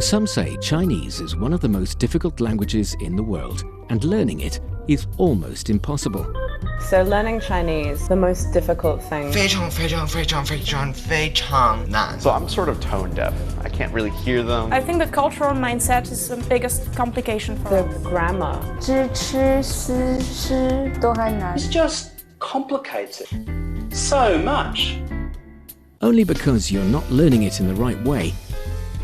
Some say Chinese is one of the most difficult languages in the world, and learning it is almost impossible. So learning Chinese, the most difficult thing. 非常非常非常非常非常难. So I'm sort of tone deaf. I can't really hear them. I think the cultural mindset is the biggest complication for The us. grammar. 知吃思诗都很难 It's just complicated so much. Only because you're not learning it in the right way.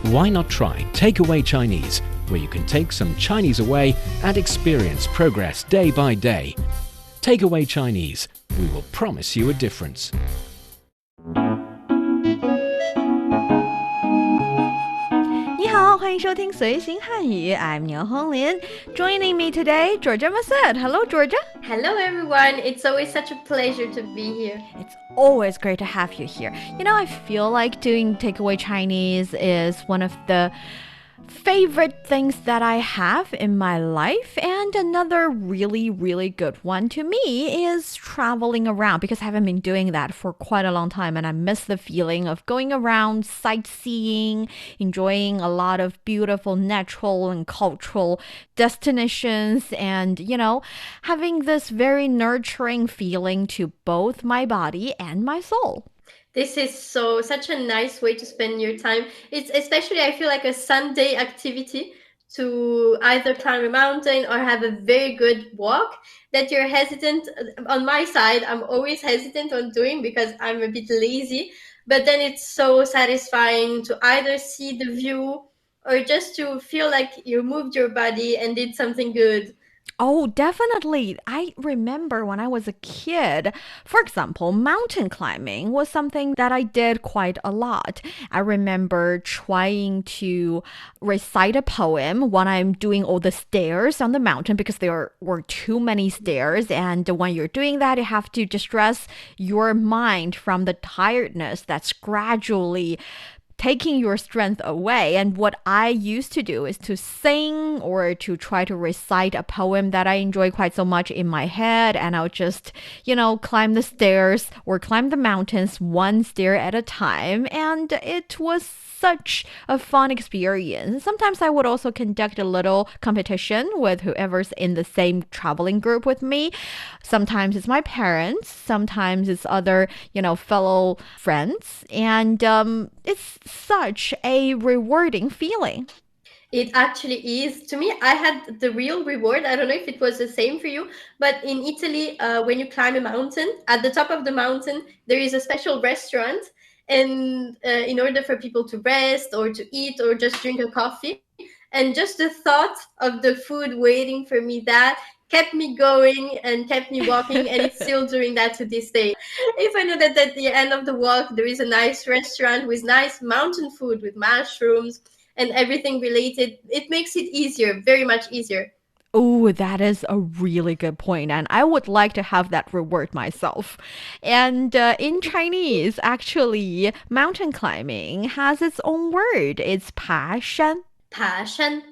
Why not try Takeaway Chinese, where you can take some Chinese away and experience progress day by day. Takeaway Chinese, we will promise you a difference. 你好，欢迎收听随行汉语 I'm 牛红林 Joining me today, Georgia Masset. Hello, Georgia. Hello, everyone. It's always such a pleasure to be here. It's always great to have you here. You know, I feel like doing Takeaway Chinese is one of the favorite things that I have in my life, and another really good one to me is traveling around, because I haven't been doing that for quite a long time and I miss the feeling of going around sightseeing, enjoying a lot of beautiful natural and cultural destinations, and you know, having this very nurturing feeling to both my body and my soul. This is such a nice way to spend your time. It's especially, I feel like, a Sunday activity to either climb a mountain or have a very good walk that you're hesitant. On my side, I'm always hesitant on doing because I'm a bit lazy. But then it's so satisfying to either see the view or just to feel like you moved your body and did something good. Oh, definitely. I remember when I was a kid, for example, mountain climbing was something that I did quite a lot. I remember trying to recite a poem when I'm doing all the stairs on the mountain because there were too many stairs. And when you're doing that, you have to distress your mind from the tiredness that's gradually taking your strength away. And what I used to do is to sing or to try to recite a poem that I enjoy quite so much in my head. And I'll just, you know, climb the stairs or climb the mountains one stair at a time. And it was such a fun experience. Sometimes I would also conduct a little competition with whoever's in the same traveling group with me. Sometimes it's my parents, sometimes it's other, you know, fellow friends. And it's such a rewarding feeling. It actually is. To me, I had the real reward. I don't know if it was the same for you, but in Italy, when you climb a mountain, at the top of the mountain, there is a special restaurant. And in order for people to rest or to eat or just drink a coffee, and just the thought of the food waiting for me, that kept me going and kept me walking, and it's still doing that to this day. If I know that at the end of the walk there is a nice restaurant with nice mountain food with mushrooms and everything related, it makes it easier, very much easier. Oh, that is a really good point, and I would like to have that reward myself. And in Chinese, actually, mountain climbing has its own word. It's 爬山. 爬山.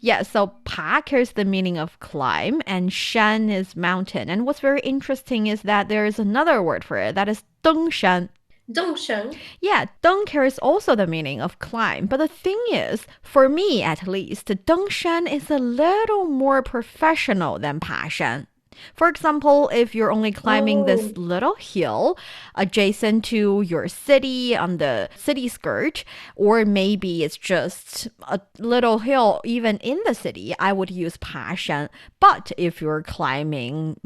Yeah, so 爬 carries the meaning of climb, and 山 is mountain. And what's very interesting is that there is another word for it, that is 登山. 登山. Yeah, 登 carries also the meaning of climb. But the thing is, for me at least, 登山 is a little more professional than 爬山. For example, if you're only climbing this little hill adjacent to your city on the city skirt, or maybe it's just a little hill even in the city, I would use 爬山. But if you're climbing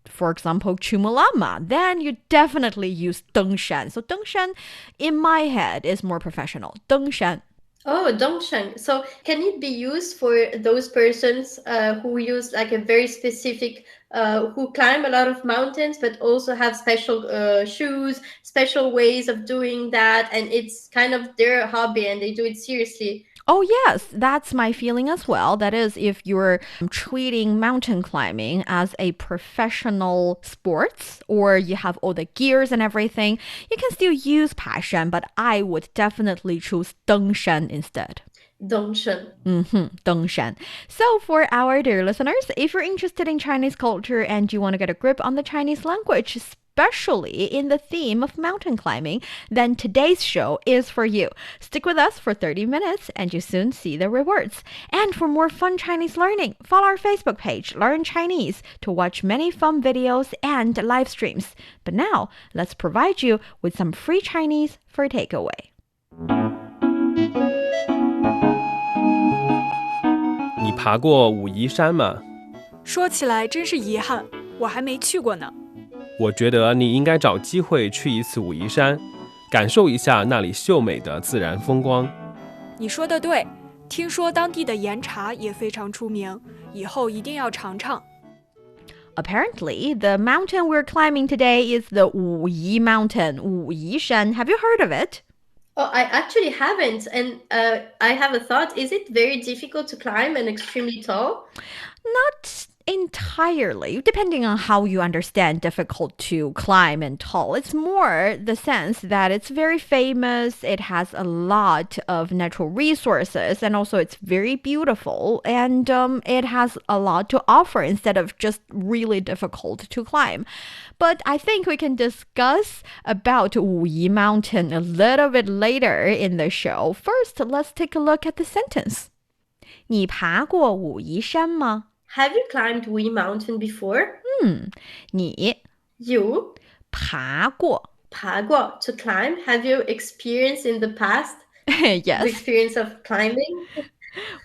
for example, Chūmíng, then you definitely use 登山. So 登山, in my head, is more professional. 登山. Oh, dongsheng. So can it be used for those persons who use like a very specific, who climb a lot of mountains, but also have special shoes, special ways of doing that, and it's kind of their hobby and they do it seriously? Oh, yes, that's my feeling as well. That is, if you're treating mountain climbing as a professional sport, or you have all the gears and everything, you can still use 爬山, but I would definitely choose 登山 instead. 登山.登山. So for our dear listeners, if you're interested in Chinese culture and you want to get a grip on the Chinese language, especially in the theme of mountain climbing, then today's show is for you. Stick with us for 30 minutes and you soon see the rewards. And for more fun Chinese learning, follow our Facebook page, Learn Chinese, to watch many fun videos and live streams. But now, let's provide you with some free Chinese for takeaway. 你爬过武夷山吗？说起来真是遗憾，我还没去过呢。我觉得你应该找机会去一次武夷山，感受一下那里秀美的自然风光。你说的对，听说当地的岩茶也非常出名，以后一定要尝尝。Apparently, the mountain we're climbing today is the Wuyi Mountain, Wǔyíshān. Have you heard of it? Oh, I actually haven't. And I have a thought. Is it very difficult to climb and extremely tall? Not entirely, depending on how you understand difficult to climb and tall. It's more the sense that it's very famous, it has a lot of natural resources, and also it's very beautiful, and it has a lot to offer instead of just really difficult to climb. But I think we can discuss about Wuyi Mountain a little bit later in the show. First, let's take a look at the sentence. 你爬过武夷山吗？ Have you climbed Wuyi Mountain before? 你 You 爬过 páguò, to climb. Have you experienced in the past the Yes. experience of climbing?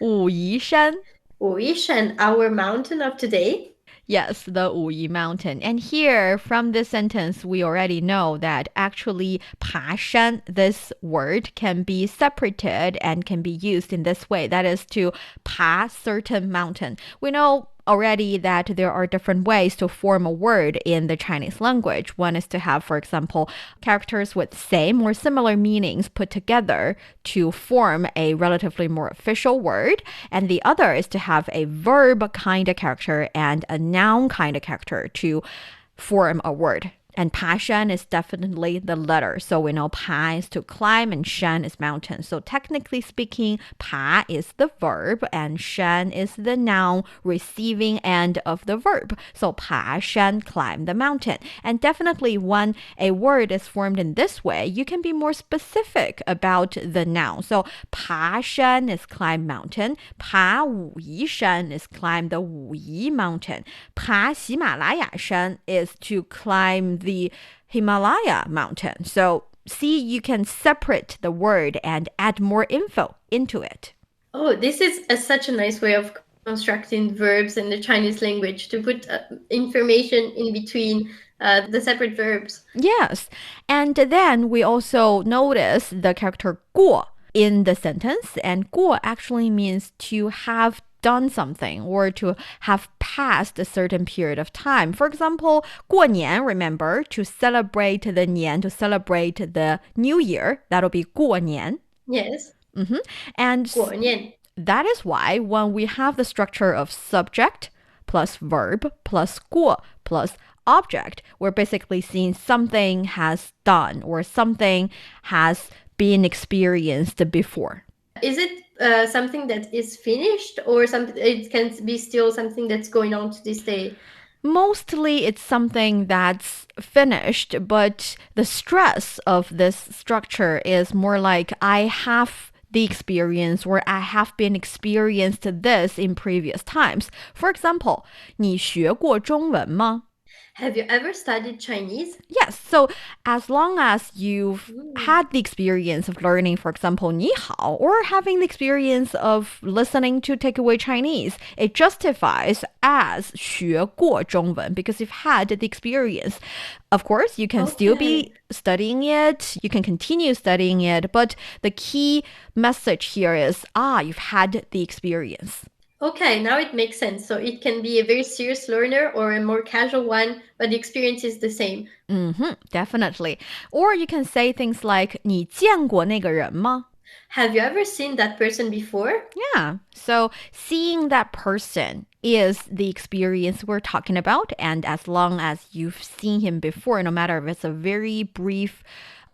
武夷山 Wǔyíshān, our mountain of today. Yes, the Wuyi Mountain. And here, from this sentence, we already know that actually 爬山, this word can be separated and can be used in this way. That is to 爬 certain mountain. We know already that there are different ways to form a word in the Chinese language. One is to have, for example, characters with same or similar meanings put together to form a relatively more official word. And the other is to have a verb kind of character and a noun kind of character to form a word. And 爬山 is definitely the letter. So we know 爬 is to climb and 山 is mountain. So technically speaking, 爬 is the verb and 山 is the noun receiving end of the verb. So 爬山, climb the mountain. And definitely when a word is formed in this way, you can be more specific about the noun. So 爬山 is climb mountain. 爬武夷山 is climb the Wuyi Mountain. 爬喜马拉雅山 is to climb the Himalaya mountain. So see, you can separate the word and add more info into it. Oh, this is such a nice way of constructing verbs in the Chinese language, to put information in between the separate verbs. Yes. And then we also notice the character 过 in the sentence. And 过 actually means to have done something or to have passed a certain period of time. For example, 过年, remember, to celebrate the 年, to celebrate the new year. That'll be 过年. Yes. And 过年. that is why when we have the structure of subject plus verb plus 过 plus object, we're basically seeing something has done or something has been experienced before. Is it something that is finished, or something? It can be still something that's going on to this day? Mostly it's something that's finished, but the stress of this structure is more like I have the experience or I have been experienced this in previous times. For example, 你学过中文吗? Have you ever studied Chinese? Yes. So as long as you've had the experience of learning, for example, 你好, or having the experience of listening to takeaway Chinese, it justifies as 学过中文 because you've had the experience. Of course, you can still be studying it. You can continue studying it. But the key message here is, you've had the experience. Okay, now it makes sense. So it can be a very serious learner or a more casual one, but the experience is the same. Definitely. Or you can say things like 你见过那个人吗? Have you ever seen that person before? Yeah. So seeing that person is the experience we're talking about. And as long as you've seen him before, no matter if it's a very brief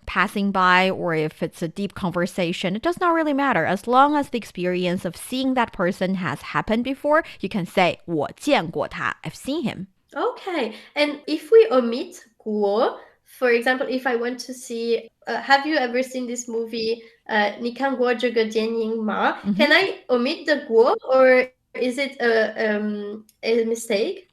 passing by or if it's a deep conversation, it does not really matter. As long as the experience of seeing that person has happened before, you can say 我见过他. I've seen him. Okay. And if we omit guò. For example, if I want to see, have you ever seen this movie, 你看过这个电影吗? Can I omit the guò, or is it a mistake?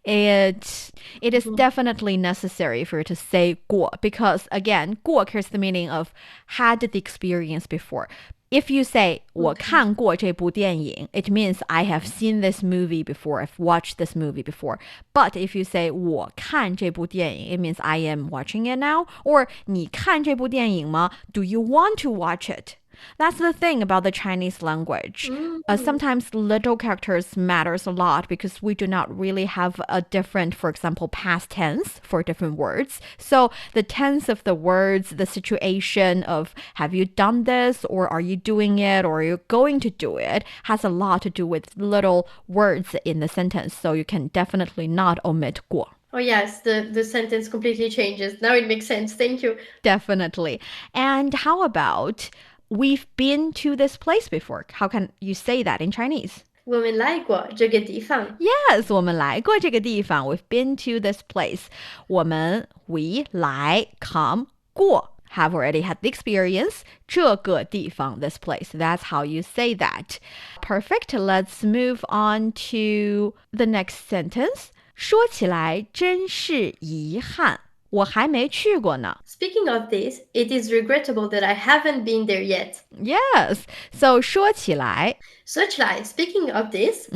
It is definitely necessary for you to say 过 because again, 过 carries the meaning of had the experience before. If you say 我看过这部电影, it means I have seen this movie before, I've watched this movie before. But if you say 我看这部电影, it means I am watching it now. Or 你看这部电影吗? Do you want to watch it? That's the thing about the Chinese language. Sometimes little characters matters a lot because we do not really have a different, for example, past tense for different words. So the tense of the words, the situation of have you done this, or are you doing it, or are you going to do it, has a lot to do with little words in the sentence. So you can definitely not omit 过. Oh yes, the sentence completely changes. Now it makes sense. Thank you. Definitely. And how about we've been to this place before? How can you say that in Chinese? 我们来过这个地方. Yes, 我们来过这个地方. We've been to this place. 我们 we 来 come 过 have already had the experience 这个地方 this place. That's how you say that. Perfect. Let's move on to the next sentence. 说起来真是遗憾。我还没去过呢. Speaking of this, it is regrettable that I haven't been there yet. Yes. So 说起来 Speaking of this,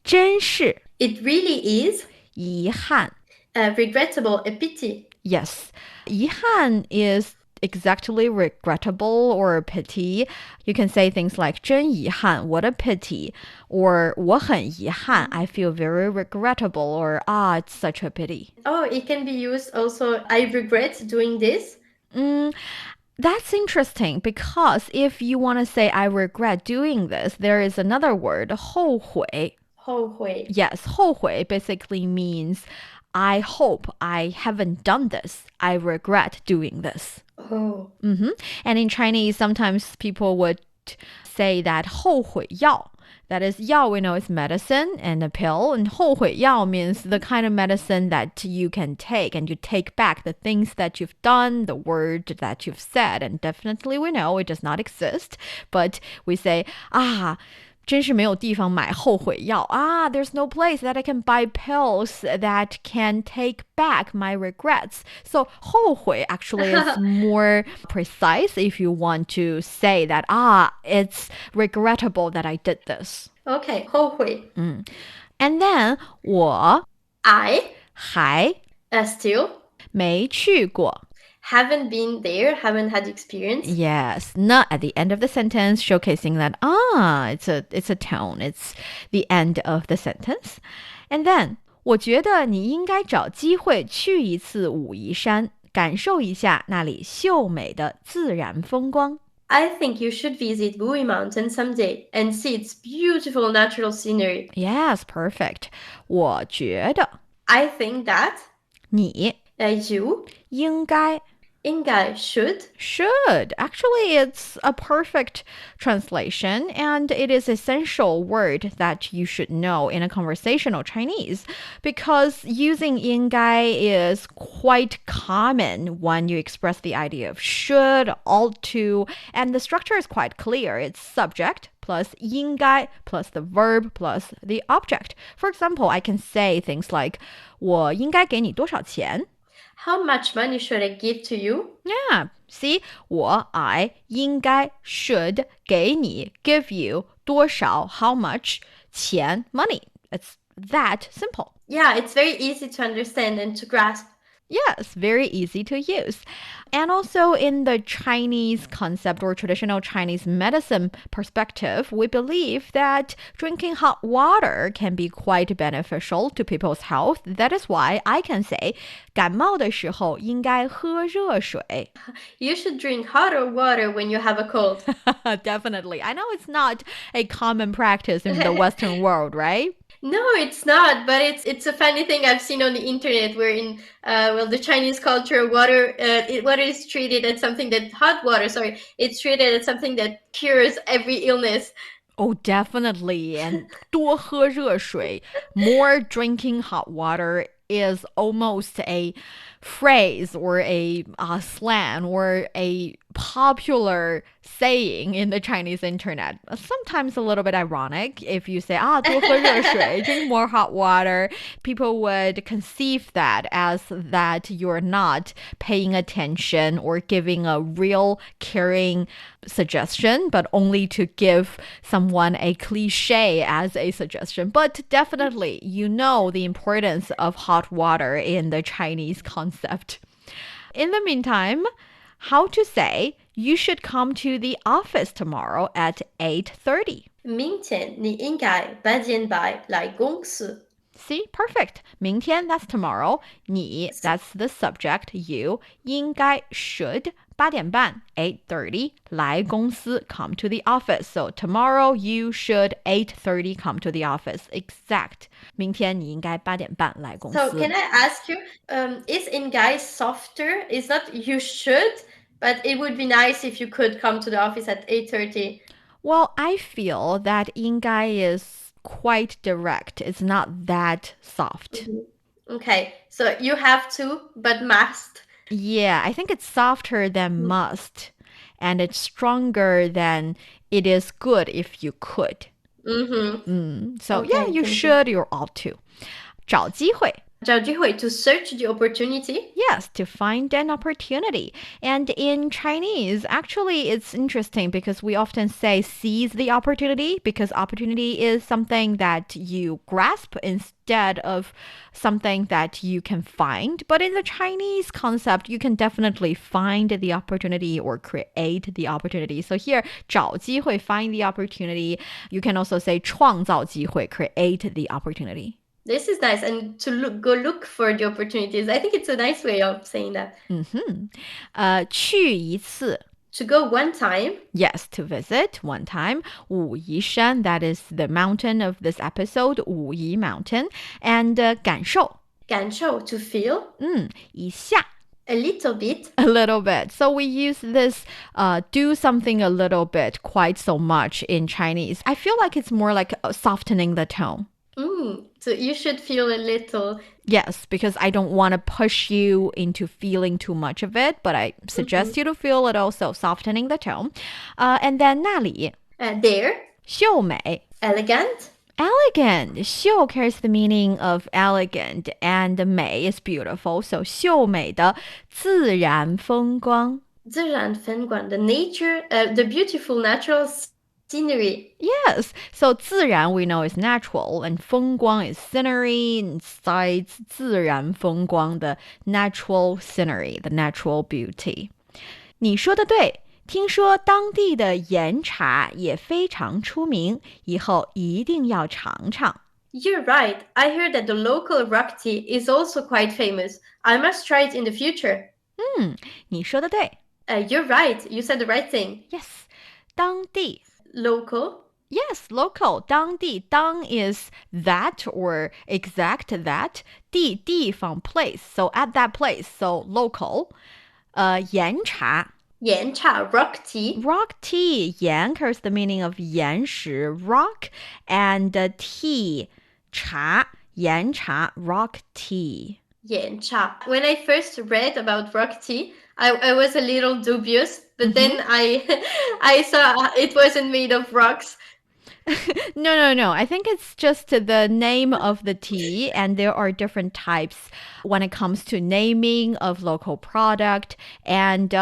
真是 it really is 遗憾. Regrettable, a pity. Yes. 遗憾 is exactly regrettable or a pity. You can say things like 真遗憾, what a pity, or 我很遗憾, I feel very regrettable, or it's such a pity. Oh, it can be used also, I regret doing this. That's interesting because if you want to say I regret doing this, there is another word, 后悔. 后悔. Yes, 后悔 basically means I hope I haven't done this. I regret doing this. Oh. And in Chinese, sometimes people would say that 后悔药. That is, 药 we know is medicine and a pill. And 后悔药 means the kind of medicine that you can take and you take back the things that you've done, the word that you've said. And definitely we know it does not exist. But we say, 真是没有地方买后悔药. There's no place that I can buy pills that can take back my regrets. So 后悔 actually is more precise if you want to say that, it's regrettable that I did this. Okay, 后悔. And then 我 I 还 still 没去过. Haven't been there, haven't had experience. Yes, not at the end of the sentence, showcasing that, it's a tone. It's the end of the sentence. And then, 我觉得你应该找机会去一次武夷山，感受一下那里秀美的自然风光。I think you should visit Wuyi Mountain someday and see its beautiful natural scenery. Yes, perfect. 我觉得 I think that 你 you 应该 yīnggāi should. Actually, it's a perfect translation, and it is an essential word that you should know in a conversational Chinese because using yīnggāi is quite common when you express the idea of should, ought to, and the structure is quite clear. It's subject plus yīnggāi plus the verb plus the object. For example, I can say things like 我应该给你多少钱? How much money should I give to you? Yeah, see, I 应该 should 给你 give you 多少 how much 钱 money. It's that simple. Yeah, it's very easy to understand and to grasp. Yes, very easy to use. And also in the Chinese concept or traditional Chinese medicine perspective, we believe that drinking hot water can be quite beneficial to people's health. That is why I can say 感冒的时候应该喝热水. You should drink hotter water when you have a cold. Definitely. I know it's not a common practice in the Western world, right? No, it's not, but it's a funny thing I've seen on the internet where in the Chinese culture, water is treated as something that it's treated as something that cures every illness. Oh, definitely. And 多喝热水, more drinking hot water is almost a phrase or a slang or a popular saying in the Chinese internet. Sometimes a little bit ironic. If you say, 多喝热水, drink more hot water, people would conceive that as that you're not paying attention or giving a real caring suggestion, but only to give someone a cliche as a suggestion. But definitely, you know the importance of hot water in the Chinese concept. In the meantime, how to say you should come to the office tomorrow at 8:30. 明天你应该8点半来公司。 See, perfect. 明天 that's tomorrow. 你 that's the subject. You 应该 should 8点半 8:30来公司 come to the office. So tomorrow you should 8:30 come to the office. Exact. 明天你应该8点半来公司。 So can I ask you, is 应该 softer? Is not you should, but it would be nice if you could come to the office at 8:30. Well, I feel that 应该 is quite direct. It's not that soft. Okay, so you have to, but must. Yeah, I think it's softer than must. And it's stronger than it is good if you could. So Okay, yeah, you should, you ought to. 找机会. 找机会 to search the opportunity. Yes, to find an opportunity. And in Chinese, actually, it's interesting because we often say seize the opportunity because opportunity is something that you grasp instead of something that you can find. But in the Chinese concept, you can definitely find the opportunity or create the opportunity. So here, 找机会, find the opportunity. You can also say 创造机会, create the opportunity. This is nice. And to go look for the opportunities. I think it's a nice way of saying that. 去一次. To go one time. Yes, to visit one time. 武夷山, that is the mountain of this episode, Wuyi Mountain. And 感受. 感受, to feel. 一下. A little bit. A little bit. So we use this do something a little bit quite so much in Chinese. I feel like it's more like softening the tone. So you should feel a little. Yes, because I don't want to push you into feeling too much of it, but I suggest you to feel it also, softening the tone. And then 那里. There. 秀美. Elegant. Elegant. 秀 carries the meaning of elegant, and 美 is beautiful. So 秀美的自然风光. 自然风光, the nature, the beautiful natural scenery. Yes. So 自然 we know is natural, and 风光 is scenery, and sights, 自然风光, the natural scenery, the natural beauty. 你说的对。听说当地的岩茶也非常出名，以后一定要尝尝。 You're right. I heard that the local rock tea is also quite famous. I must try it in the future. 你说的对。You're right. You said the right thing. Yes. 当地。 Local. Yes, local. 当地 dang is that or exact that. 地方 place. So at that place. So local. 岩茶。Yánchá, rock tea. Rock tea. 岩 carries the meaning of 岩石, rock, and tea, 茶, 岩茶, rock tea. Yánchá. When I first read about rock tea, I was a little dubious, but then I saw it wasn't made of rocks. No. I think it's just the name of the tea, and there are different types when it comes to naming of local product. And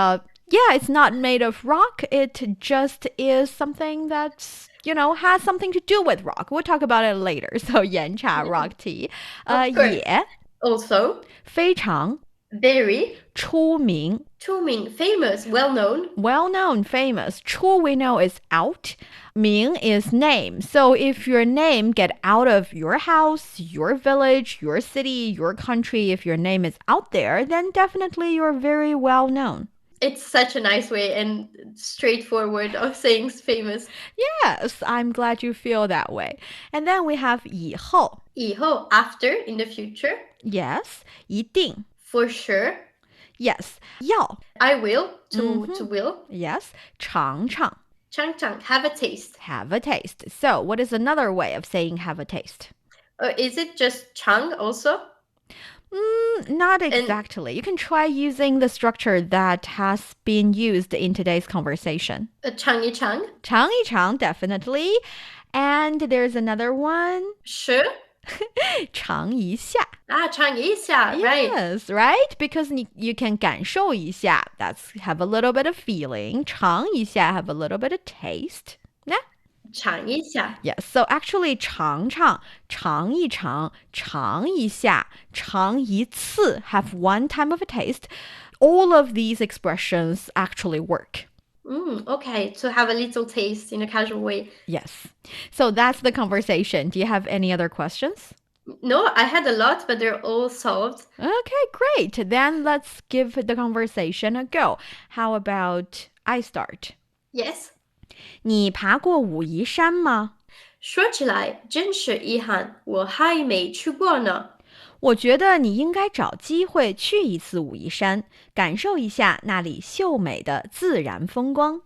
yeah, it's not made of rock. It just is something that's, has something to do with rock. We'll talk about it later. So, 岩茶 rock tea. 也 Also. 非常 Very. 出名 chūmíng, famous, well-known. Well-known, famous. 出 we know is out. 名 is name. So if your name get out of your house, your village, your city, your country, if your name is out there, then definitely you're very well-known. It's such a nice way and straightforward of saying famous. Yes, I'm glad you feel that way. And then we have 以后. 以后, after, in the future. Yes, 一定. For sure. Yes, 要. I will, to will. Yes, 尝尝. 尝尝, have a taste. Have a taste. So, what is another way of saying have a taste? Is it just 尝 also? Not exactly. You can try using the structure that has been used in today's conversation. 尝一尝尝一尝, definitely. And there's another one. 是尝一下尝一下 right Yes, right? Because you can 感受一下. That's have a little bit of feeling. 尝一下 have a little bit of taste. Yeah. 尝一下 Yes, so actually 尝尝尝一尝尝一下尝一次 have one time of a taste. All of these expressions actually work. Okay, to have a little taste in a casual way. Yes. So that's the conversation. Do you have any other questions? No, I had a lot, but they're all solved. Okay, great. Then let's give the conversation a go. How about I start? Yes. 你爬过武夷山吗？说起来真是遗憾，我还没去过呢。我觉得你应该找机会去一次武夷山，感受一下那里秀美的自然风光。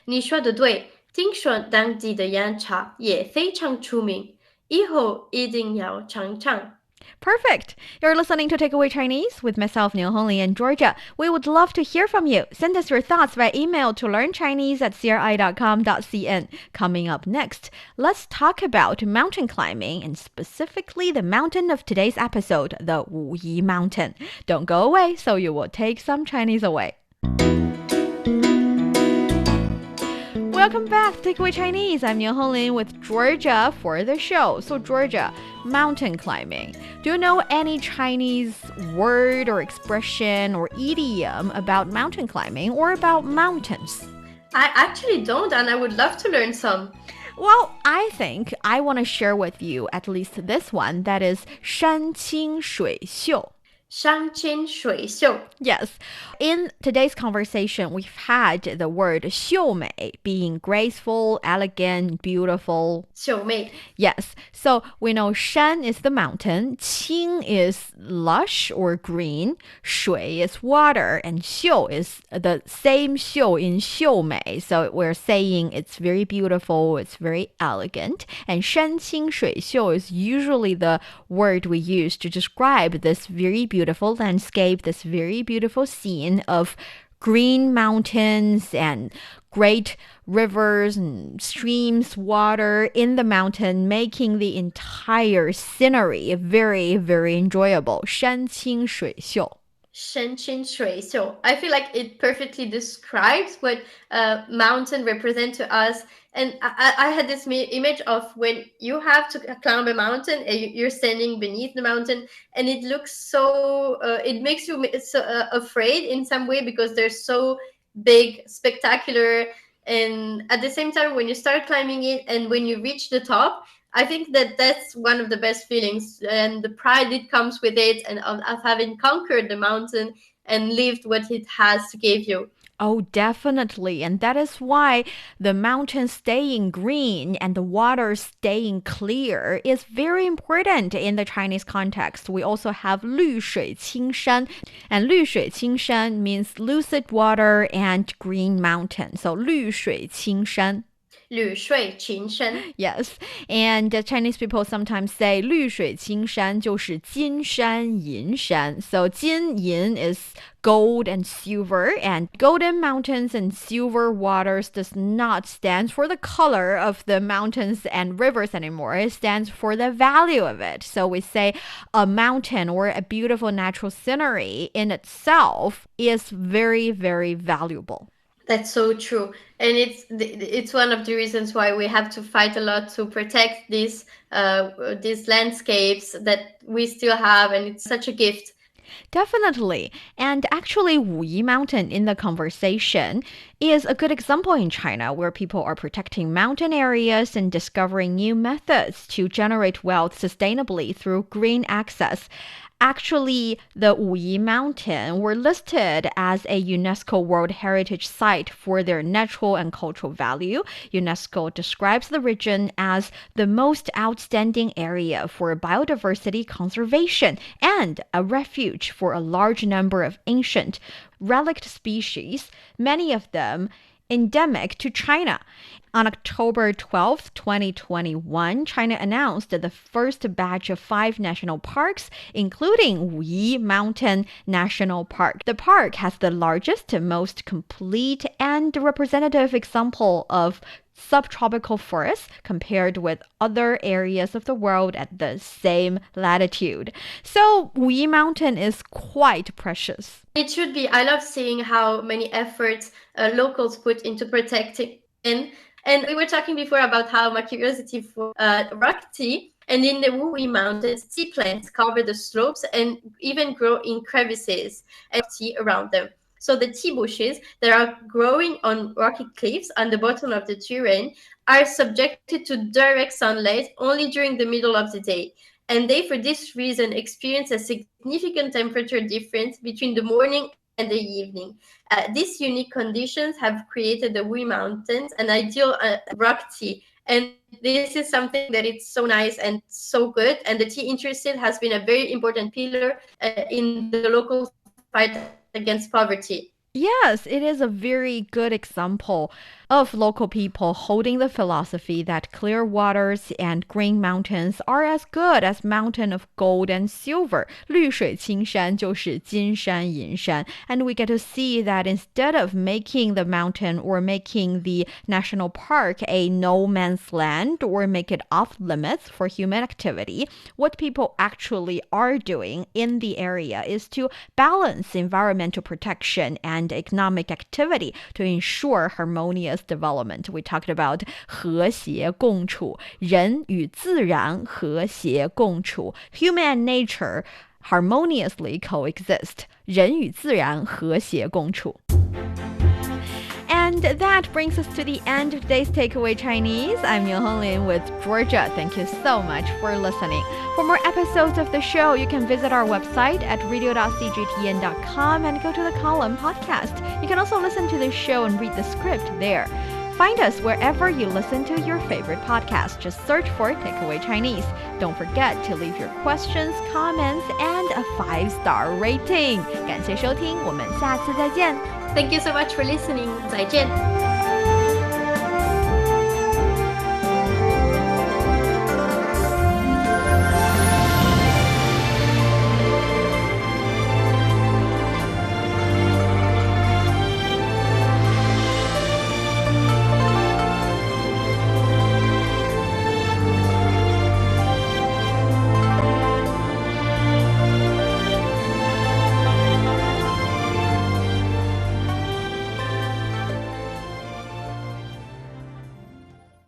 你说的对，听说当地的Yánchá也非常出名，以后一定要尝尝。Perfect. You're listening to Takeaway Chinese with myself, Niu Hongli, and Georgia. We would love to hear from you. Send us your thoughts by email to learnchinese@cri.com.cn. Coming up next, let's talk about mountain climbing and specifically the mountain of today's episode, the Wuyi Mountain. Don't go away, so you will take some Chinese away. Welcome back to Takeaway Chinese. I'm Niu Honglin with Georgia for the show. So Georgia, mountain climbing. Do you know any Chinese word or expression or idiom about mountain climbing or about mountains? I actually don't, and I would love to learn some. Well, I think I want to share with you at least this one, that is 山清水秀. 山清水秀 Yes. In today's conversation, we've had the word 秀美 being graceful, elegant, beautiful. 秀美 Yes. So we know 山 is the mountain, 清 is lush or green, 水 is water, and 秀 is the same 秀 in 秀美. So we're saying it's very beautiful, it's very elegant. And 山清水秀 is usually the word we use to describe this very beautiful landscape, this very beautiful scene of green mountains and great rivers and streams, water in the mountain, making the entire scenery very, very enjoyable. 山清水秀. 山清水秀 I feel like it perfectly describes what mountain represent to us. And I had this image of when you have to climb a mountain and you're standing beneath the mountain, and it looks so, it makes you so, afraid in some way because they're so big, spectacular. And at the same time, when you start climbing it and when you reach the top, I think that that's one of the best feelings, and the pride that comes with it, and of having conquered the mountain and lived what it has to give you. Oh, definitely. And that is why the mountain staying green and the water staying clear is very important in the Chinese context. We also have 绿水青山, and 绿水青山 means lucid water and green mountain. So 绿水青山. 绿水青山 Yes, and Chinese people sometimes say 绿水青山就是金山银山. So 金银 is gold and silver, and golden mountains and silver waters does not stand for the color of the mountains and rivers anymore. It stands for the value of it. So we say a mountain or a beautiful natural scenery in itself is very, very valuable. That's so true, and it's one of the reasons why we have to fight a lot to protect these landscapes that we still have, and it's such a gift. Definitely. And actually, Wuyi Mountain in the conversation is a good example in China where people are protecting mountain areas and discovering new methods to generate wealth sustainably through green access. Actually, the Wuyi Mountain were listed as a UNESCO World Heritage Site for their natural and cultural value. UNESCO describes the region as the most outstanding area for biodiversity conservation and a refuge for a large number of ancient relict species, many of them endemic to China. On October 12, 2021, China announced the first batch of 5 national parks, including Wuyi Mountain National Park. The park has the largest, most complete, and representative example of subtropical forests compared with other areas of the world at the same latitude. So Wuyi Mountain is quite precious. It should be. I love seeing how many efforts locals put into protecting it. And we were talking before about how my curiosity for rock tea, and in the Wuyi Mountains, tea plants cover the slopes and even grow in crevices and tea around them. So the tea bushes that are growing on rocky cliffs on the bottom of the terrain are subjected to direct sunlight only during the middle of the day. And they, for this reason, experience a significant temperature difference between the morning and the evening. These unique conditions have created the Wuyi Mountains an ideal rock tea. And this is something that it's so nice and so good. And the tea industry has been a very important pillar in the local fight against poverty. Yes, it is a very good example of local people holding the philosophy that clear waters and green mountains are as good as mountain of gold and silver. 绿水青山就是金山银山. And we get to see that instead of making the mountain or making the national park a no man's land or make it off limits for human activity, what people actually are doing in the area is to balance environmental protection and economic activity to ensure harmonious development. We talked about 和谐共处, 人与自然和谐共处. Human and nature harmoniously coexist. 人与自然和谐共处. And that brings us to the end of today's Takeaway Chinese. I'm Niu Honglin with Georgia. Thank you so much for listening. For more episodes of the show, you can visit our website at radio.cgtn.com and go to the column podcast. You can also listen to the show and read the script there. Find us wherever you listen to your favorite podcast. Just search for Takeaway Chinese. Don't forget to leave your questions, comments, and a 5-star rating. 感谢收听，我们下次再见。Thank you so much for listening. 再见。